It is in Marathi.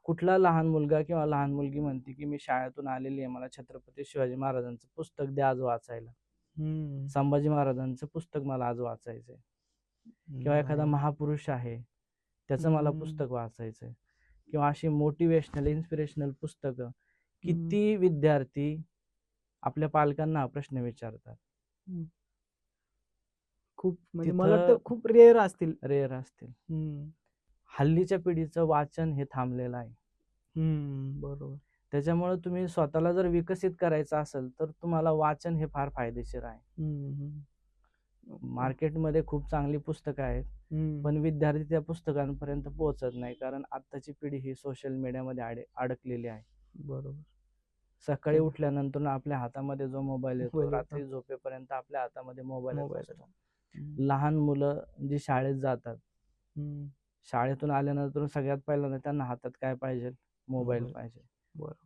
कुठला लहान मुलगा किंवा लहान मुलगी म्हणते की मी शाळेतून आलेली आहे, मला छत्रपती शिवाजी महाराजांचं पुस्तक द्या आज वाचायला, हम्म. संभाजी महाराजांचं पुस्तक मला आज वाचायचंय, किंवा एखादा नाही. महापुरुष आहे त्याचं मला हम्म. पुस्तक वाचायचंय, किंवा अशी मोटिवेशनल इन्स्पिरेशनल पुस्तकं हम्म. किती विद्यार्थी आपल्या पालकांना हा प्रश्न विचारतात. हम्म. खूप म्हणजे मला वाटतं तिथं खूप रेअर असतील. रेअर असतील. हम्म. हल्लीच्या पिढीचं वाचन हे थांबलेलं आहे. बरोबर. त्याच्यामुळे तुम्ही स्वतःला जर विकसित करायचं असेल तर तुम्हाला वाचन हे फार फायदेशीर आहे. ओके. मार्केटमध्ये खूप चांगली पुस्तकं आहेत, पण हम्म. विद्यार्थी त्या पुस्तकांपर्यंत पोहोचत नाही, कारण आत्ताची पिढी ही सोशल मीडियामध्ये अडकलेली आहे. बरोबर. सकाळी उठल्यानंतर आपल्या हातामध्ये जो मोबाईल येतो, मोबाईल येतो. रात्री झोपेपर्यंत आपल्या हातामध्ये मोबाईलच मोबाईल. असतो. लहान मुलं जी शाळेत जातात, शाळेतून आल्यानंतर सगळ्यात पहिल्यांदा त्यांना हातात काय पाहिजे? Mobile mobile. पाहिजे. बरोबर.